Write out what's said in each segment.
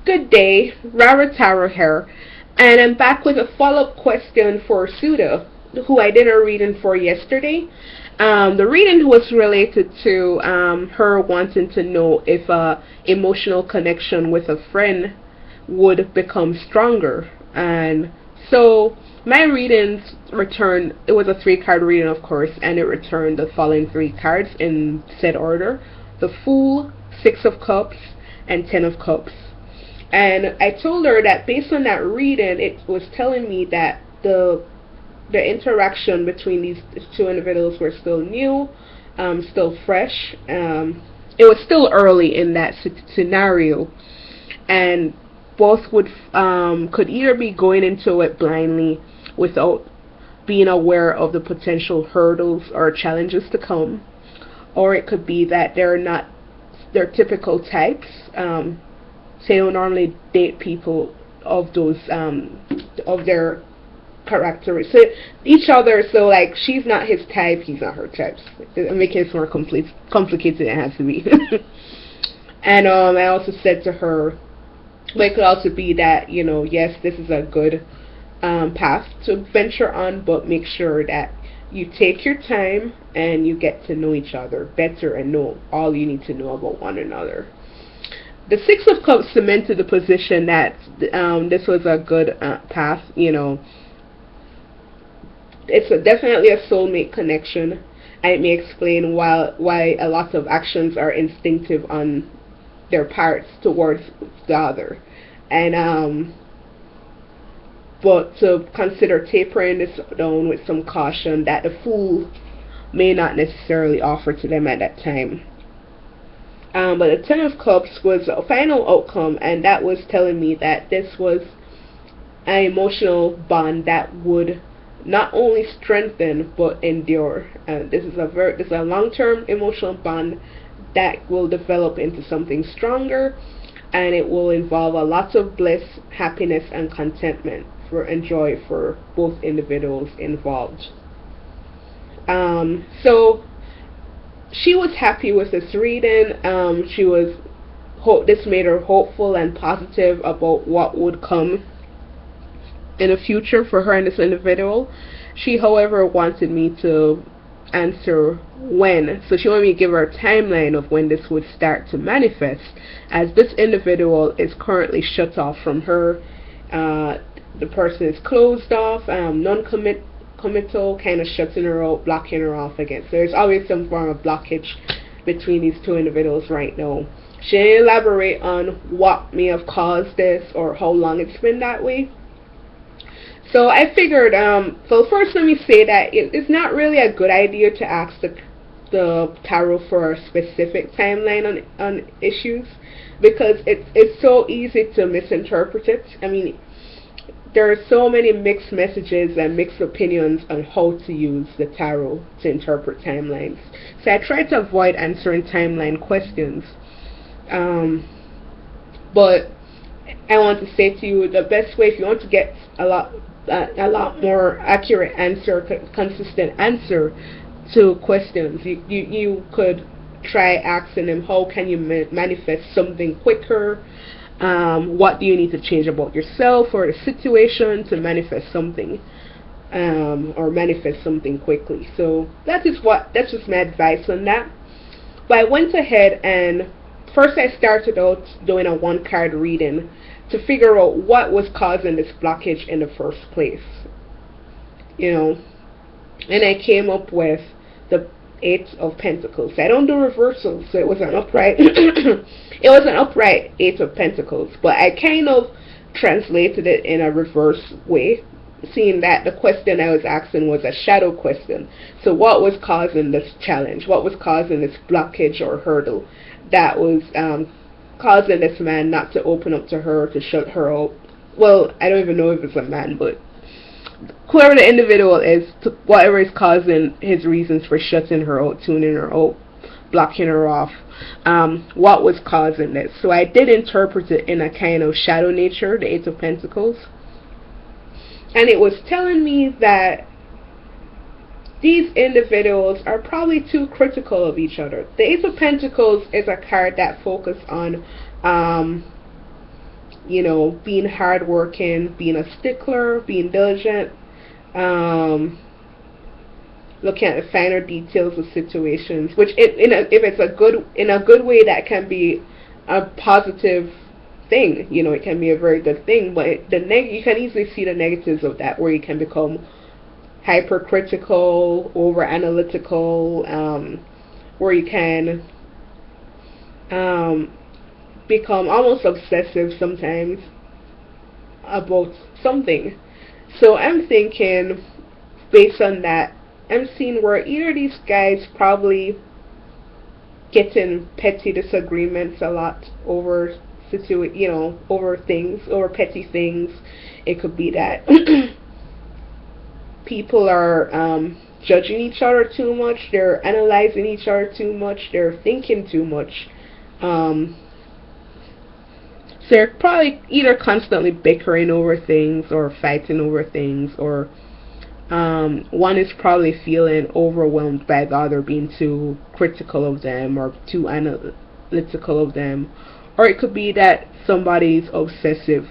Good day, Rara Taro here, and I'm back with a follow-up question for Suda, who I did a reading for yesterday. The reading was related to her wanting to know if emotional connection with a friend would become stronger. And so my readings returned, it was a three-card reading, of course, and it returned the following three cards in said order: the Fool, Six of Cups, and Ten of Cups. And I told her that based on that reading, it was telling me that the interaction between these two individuals were still new, still fresh. It was still early in that scenario, and both would could either be going into it blindly without being aware of the potential hurdles or challenges to come, or it could be that they're not their typical types. They don't normally date people of those of their characteristics. So each other. So like she's not his type, he's not her type. It makes it more complicated than it has to be. And I also said to her, but it could also be that, yes, this is a good path to venture on, but make sure that you take your time and you get to know each other better and know all you need to know about one another. The Six of Cups cemented the position that this was a good path. It's definitely a soulmate connection, and it may explain why a lot of actions are instinctive on their parts towards the other. And but to consider tapering this down with some caution that the Fool may not necessarily offer to them at that time. But the Ten of Cups was a final outcome, and that was telling me that this was an emotional bond that would not only strengthen but endure. This is a long-term emotional bond that will develop into something stronger, and it will involve a lot of bliss, happiness, and contentment and joy for both individuals involved. So she was happy with this reading. This made her hopeful and positive about what would come in the future for her and this individual. She, however, wanted me to answer when. So she wanted me to give her a timeline of when this would start to manifest, as this individual is currently shut off from her. The person is closed off, committal, kind of shutting her out, blocking her off again. So there's always some form of blockage between these two individuals right now. She didn't elaborate on what may have caused this or how long it's been that way. So I figured, so first let me say that it's not really a good idea to ask the tarot for a specific timeline on issues, because it's so easy to misinterpret it. I mean, there are so many mixed messages and mixed opinions on how to use the tarot to interpret timelines. So I try to avoid answering timeline questions. But I want to say to you, the best way, if you want to get a lot more accurate answer, consistent answer to questions, you could try asking them, how can you manifest something quicker? What do you need to change about yourself or the situation to manifest something, or manifest something quickly? So that's just my advice on that. But I went ahead and first I started out doing a one card reading to figure out what was causing this blockage in the first place. And I came up with the Eight of Pentacles. I don't do reversals, so it was an upright it was an upright Eight of Pentacles, but I kind of translated it in a reverse way, seeing that the question I was asking was a shadow question. So what was causing this challenge? What was causing this blockage or hurdle that was causing this man not to open up to her, to shut her out? Well, I don't even know if it's a man, but whoever the individual is, whatever is causing his reasons for shutting her out, tuning her out, blocking her off, what was causing this? So I did interpret it in a kind of shadow nature, the Eight of Pentacles, and it was telling me that these individuals are probably too critical of each other. The Ace of Pentacles is a card that focuses on being hardworking, being a stickler, being diligent, um, looking at the finer details of situations, which if it's a good in a good way, that can be a positive thing. It can be a very good thing, but you can easily see the negatives of that, where you can become hypercritical, over analytical, where you can become almost obsessive sometimes about something. So I'm thinking, based on that, I'm seeing where either these guys probably get in petty disagreements a lot over over things, over petty things. It could be that people are judging each other too much, they're analyzing each other too much, they're thinking too much. So they're probably either constantly bickering over things or fighting over things, or one is probably feeling overwhelmed by the other, being too critical of them or too analytical of them. Or it could be that somebody's obsessive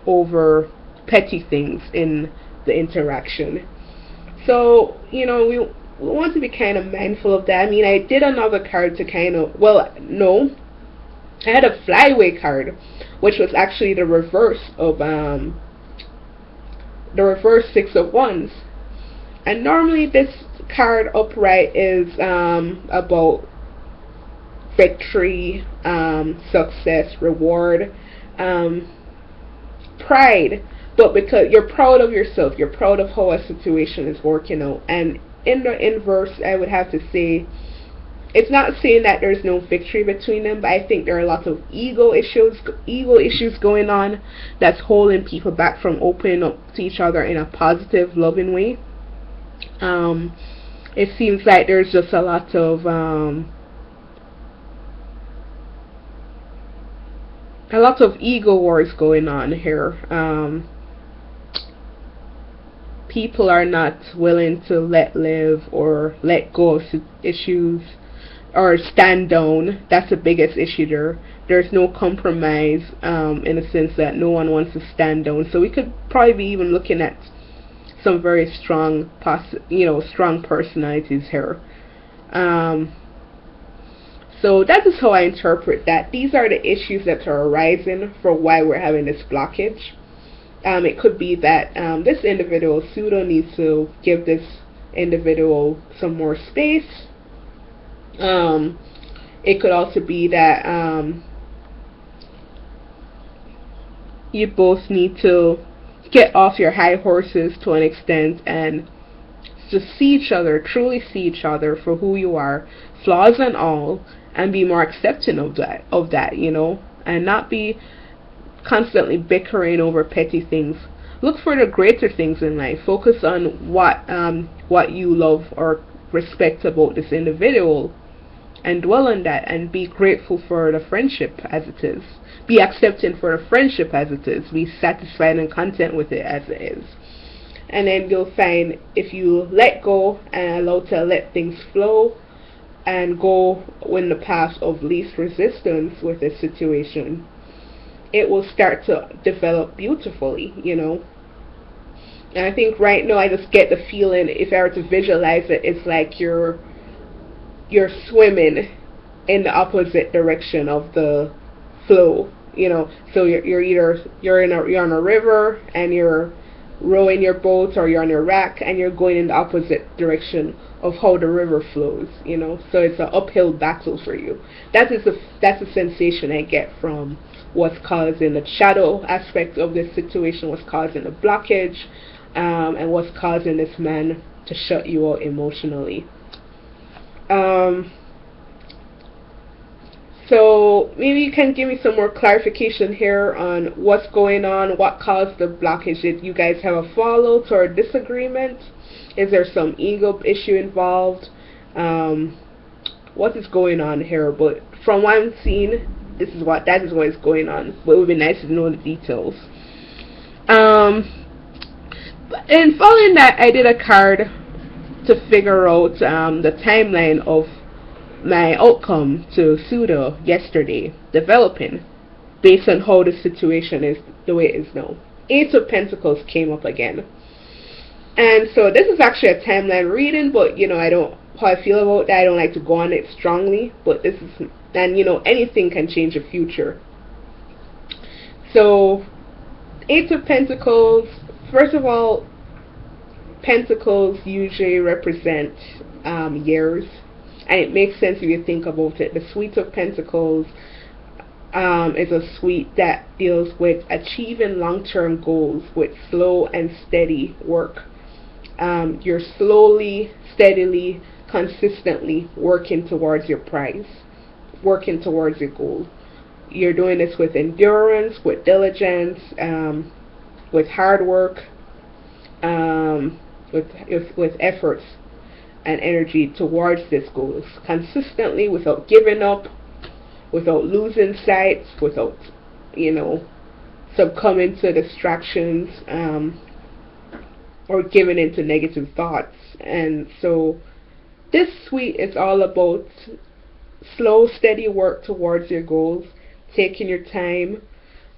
over petty things in the interaction. So, we want to be kind of mindful of that. I mean, I did another card to kind of, well, no, I had a flyway card, which was actually the reverse of Six of Wands. And normally this card upright is about victory, success, reward, pride. But because you're proud of yourself, you're proud of how a situation is working out. And in the inverse, I would have to say, it's not saying that there's no victory between them, but I think there are a lot of ego issues going on that's holding people back from opening up to each other in a positive, loving way. It seems like there's just a lot of ego wars going on here. People are not willing to let live or let go of issues, or stand down. That's the biggest issue there. There's no compromise, in the sense that no one wants to stand down. So we could probably be even looking at some very strong personalities here. So that is how I interpret that. These are the issues that are arising for why we're having this blockage. It could be that this individual, pseudo, needs to give this individual some more space. It could also be that you both need to get off your high horses to an extent and just see each other, truly see each other for who you are, flaws and all, and be more accepting of that, and not be constantly bickering over petty things. Look for the greater things in life. Focus on what you love or respect about this individual, and dwell on that, and be grateful for the friendship as it is. Be accepting for the friendship as it is. Be satisfied and content with it as it is. And then you'll find, if you let go and allow to let things flow and go in the path of least resistance with this situation, it will start to develop beautifully, And I think right now I just get the feeling, if I were to visualize it, it's like you're swimming in the opposite direction of the flow, So you're on a river and you're rowing your boat, or you're on your rack and you're going in the opposite direction of how the river flows, So it's an uphill battle for you. That's a sensation I get from what's causing the shadow aspect of this situation, what's causing the blockage, and what's causing this man to shut you out emotionally. So maybe you can give me some more clarification here on what's going on, what caused the blockage. Did you guys have a fallout or a disagreement? Is there some ego issue involved? What is going on here? But from what I'm seeing, that is what is going on. But it would be nice to know the details. And following that, I did a card to figure out the timeline of my outcome to pseudo yesterday developing. based on how the situation is the way it is now. Eight of Pentacles came up again. And so this is actually a timeline reading, but I don't, how I feel about that, I don't like to go on it strongly, but this is, and anything can change the future. So, Eight of Pentacles, first of all, Pentacles usually represent years, and it makes sense if you think about it. The Suite of Pentacles is a suite that deals with achieving long-term goals with slow and steady work. You're slowly, steadily, consistently working towards your prize, working towards your goal. You're doing this with endurance, with diligence, with hard work, with efforts and energy towards this goal, consistently, without giving up, without losing sight, without succumbing to distractions, or giving into negative thoughts. And so this suite is all about slow, steady work towards your goals, taking your time.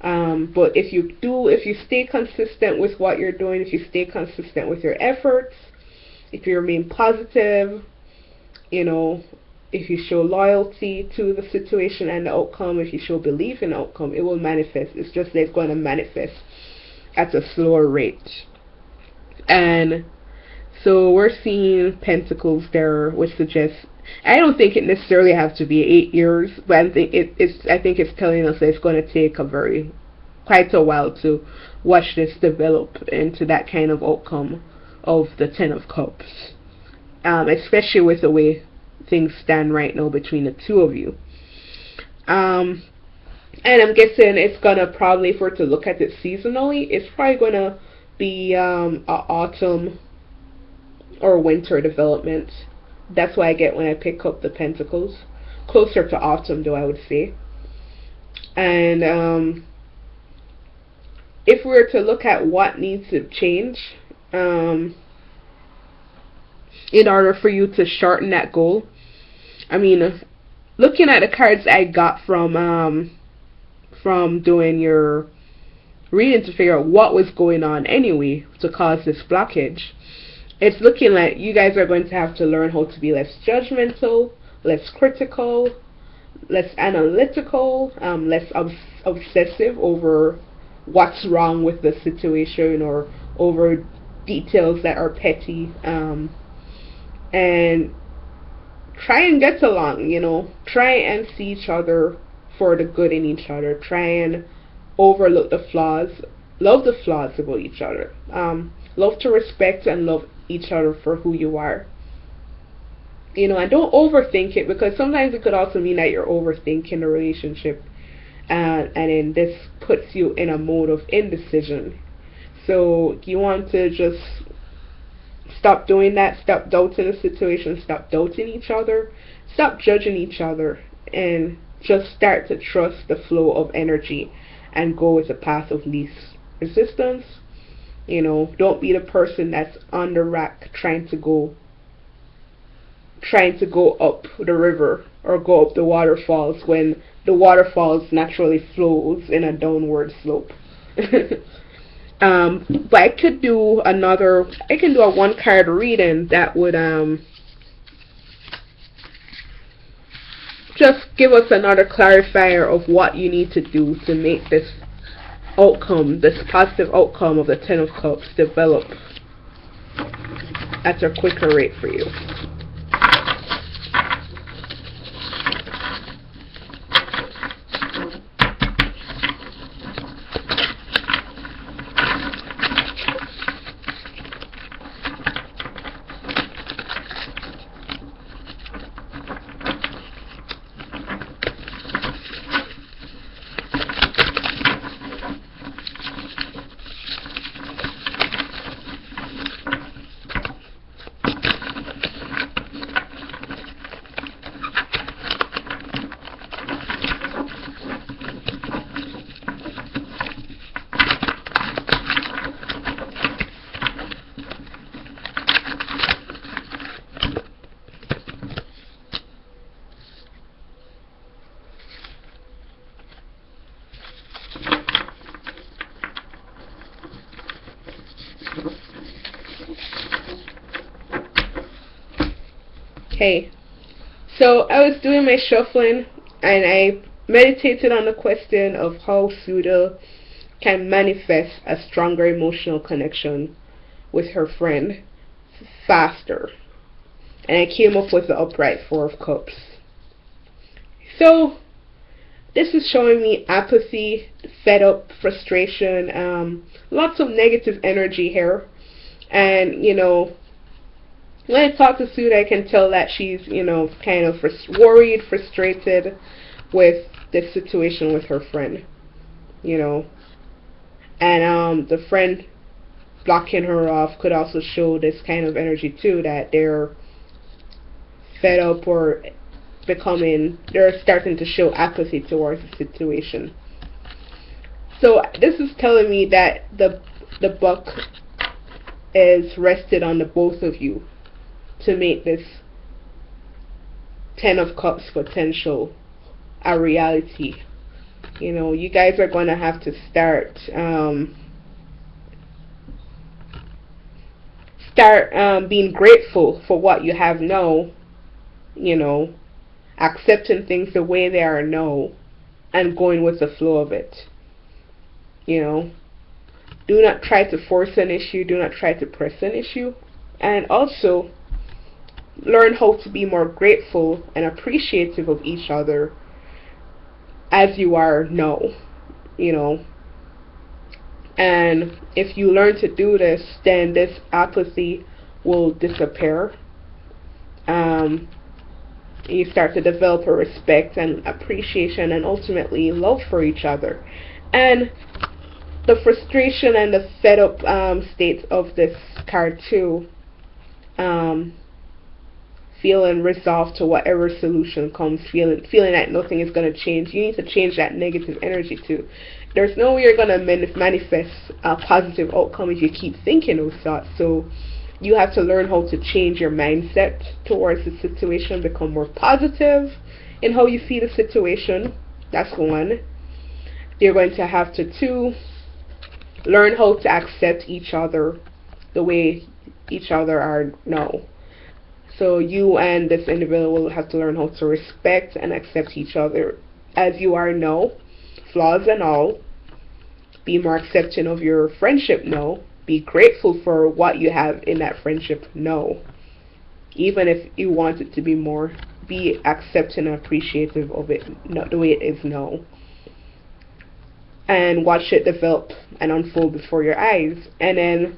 But if you stay consistent with what you're doing, if you stay consistent with your efforts, if you remain positive, if you show loyalty to the situation and the outcome, if you show belief in the outcome, it will manifest. It's just that it's going to manifest at a slower rate. And so we're seeing Pentacles there, which suggests, I don't think it necessarily has to be 8 years, but I think it's telling us that it's going to take quite a while to watch this develop into that kind of outcome of the Ten of Cups, especially with the way things stand right now between the two of you. And I'm guessing it's gonna probably, if we're to look at it seasonally, it's probably gonna be a autumn or winter development. That's what I get when I pick up the Pentacles. Closer to autumn, though, I would say. And if we were to look at what needs to change in order for you to shorten that goal, I mean, looking at the cards I got from doing your reading to figure out what was going on anyway to cause this blockage, it's looking like you guys are going to have to learn how to be less judgmental, less critical, less analytical, less obsessive over what's wrong with the situation or over details that are petty, and try and get along, try and see each other for the good in each other, try and overlook the flaws, love the flaws about each other, love to respect and love each other for who you are, and don't overthink it, because sometimes it could also mean that you're overthinking the relationship, and then this puts you in a mode of indecision. So you want to just stop doing that, stop doubting the situation, stop doubting each other, stop judging each other, and just start to trust the flow of energy and go with the path of least resistance. Don't be the person that's on the rack trying to go up the river or go up the waterfalls when the waterfalls naturally flows in a downward slope. But I can do a one card reading that would just give us another clarifier of what you need to do to make this outcome, this positive outcome of the Ten of Cups, develop at a quicker rate for you. Okay, so I was doing my shuffling and I meditated on the question of how Suda can manifest a stronger emotional connection with her friend faster. And I came up with the upright Four of Cups. So this is showing me apathy, fed up, frustration, lots of negative energy here. And, when I talk to Suda, I can tell that she's, kind of worried, frustrated with this situation with her friend, And the friend blocking her off could also show this kind of energy too, that they're fed up or they're starting to show apathy towards the situation. So this is telling me that the buck is rested on the both of you to make this Ten of Cups potential a reality. You guys are going to have to start being grateful for what you have now, accepting things the way they are now and going with the flow of it. Do not try to force an issue, do not try to press an issue, and also learn how to be more grateful and appreciative of each other as you are now, and if you learn to do this, then this apathy will disappear. You start to develop a respect and appreciation and ultimately love for each other. And the frustration and the fed up state of this card too, feeling resolved to whatever solution comes, feeling that nothing is going to change. You need to change that negative energy too. There's no way you're going to manifest a positive outcome if you keep thinking those thoughts. So you have to learn how to change your mindset towards the situation, become more positive in how you see the situation. That's one. You're going to have to, two, learn how to accept each other the way each other are now. So you and this individual will have to learn how to respect and accept each other as you are now, flaws and all. Be more accepting of your friendship now. Be grateful for what you have in that friendship now. Even if you want it to be more, be accepting and appreciative of it, not the way it is now. And watch it develop and unfold before your eyes. And then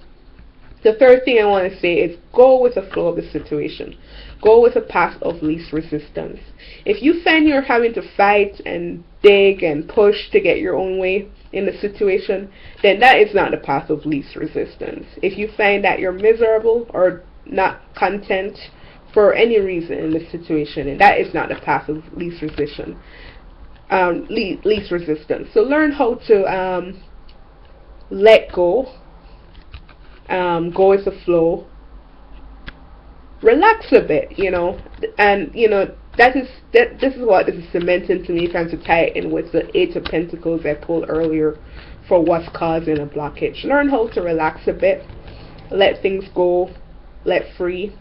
the third thing I want to say is go with the flow of the situation. Go with a path of least resistance. If you find you're having to fight and dig and push to get your own way in the situation, then that is not the path of least resistance. If you find that you're miserable or not content for any reason in the situation, and that is not the path of least resistance. Least resistance. So learn how to let go. Go with the flow, relax a bit, and this is what this is cementing to me, trying to tie it in with the Eight of Pentacles I pulled earlier for what's causing a blockage. Learn how to relax a bit, let things go, let free.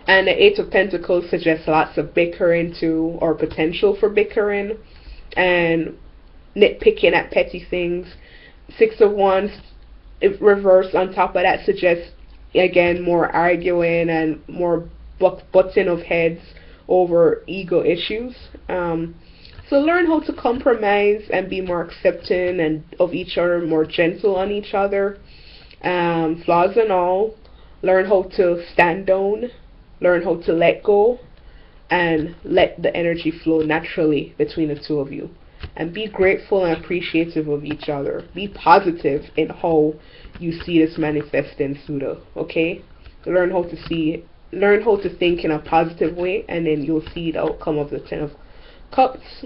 And the Eight of Pentacles suggests lots of bickering too, or potential for bickering and nitpicking at petty things. Six of Wands, if reversed on top of that, suggests again more arguing and more butting of heads over ego issues. So learn how to compromise and be more accepting and of each other, more gentle on each other, flaws and all. Learn how to stand down, learn how to let go, and let the energy flow naturally between the two of you. And be grateful and appreciative of each other. Be positive in how you see this manifesting, Suda. Okay? Learn how to think in a positive way, and then you'll see the outcome of the Ten of Cups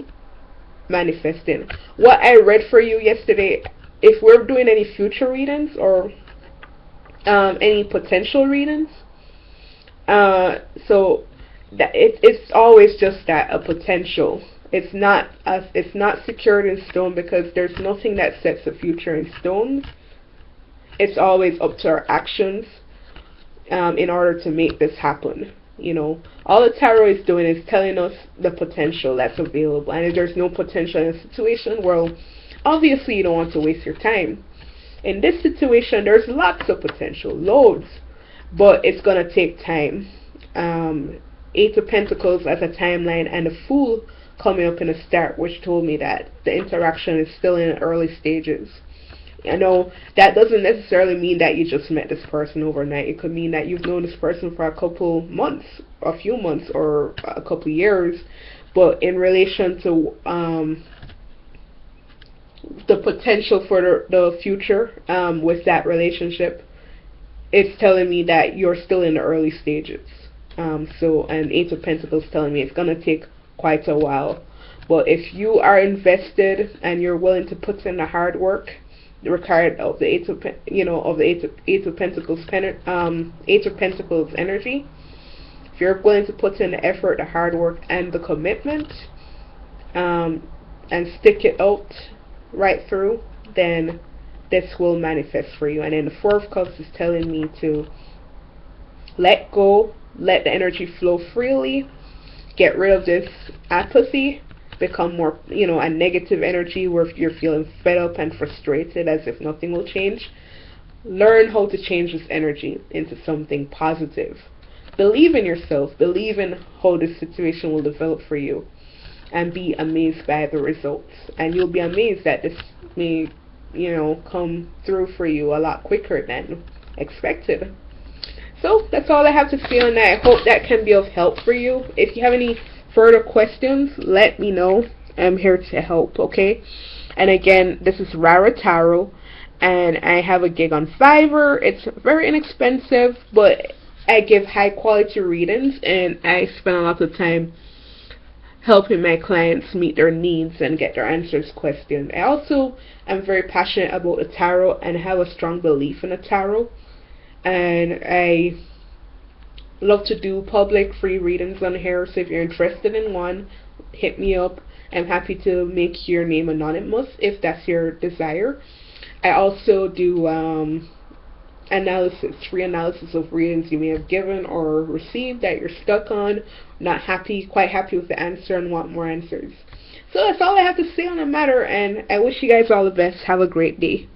manifesting. What I read for you yesterday, if we're doing any future readings or any potential readings, so that it's always just that, a potential. It's not secured in stone, because there's nothing that sets the future in stone. It's always up to our actions in order to make this happen. All the tarot is doing is telling us the potential that's available. And if there's no potential in a situation, well, obviously you don't want to waste your time. In this situation, there's lots of potential, loads, but it's going to take time. Eight of Pentacles as a timeline, and the Fool coming up in the start, which told me that the interaction is still in the early stages. I know that doesn't necessarily mean that you just met this person overnight. It could mean that you've known this person for a couple months, a few months, or a couple years. But in relation to the potential for the future with that relationship, it's telling me that you're still in the early stages. And Eight of Pentacles telling me it's going to take quite a while. But if you are invested and you're willing to put in the hard work required of the Eight of Pentacles energy, if you're willing to put in the effort, the hard work, and the commitment, and stick it out right through, then this will manifest for you. And then the Four of Cups is telling me to let go, let the energy flow freely, get rid of this apathy, become more, a negative energy where you're feeling fed up and frustrated as if nothing will change. Learn how to change this energy into something positive. Believe in yourself, believe in how this situation will develop for you, and be amazed by the results. And you'll be amazed that this may, come through for you a lot quicker than expected. So that's all I have to say on that. I hope that can be of help for you. If you have any further questions, let me know. I'm here to help, okay? And again, this is Rara Tarot, and I have a gig on Fiverr. It's very inexpensive, but I give high quality readings, and I spend a lot of time helping my clients meet their needs and get their answers questions. I also am very passionate about the tarot and have a strong belief in the tarot, and I love to do public free readings on here. So if you're interested in one, hit me up. I'm happy to make your name anonymous if that's your desire. I also do free analysis of readings you may have given or received that you're stuck on, quite happy with the answer, and want more answers. So that's all I have to say on the matter, and I wish you guys all the best. Have a great day.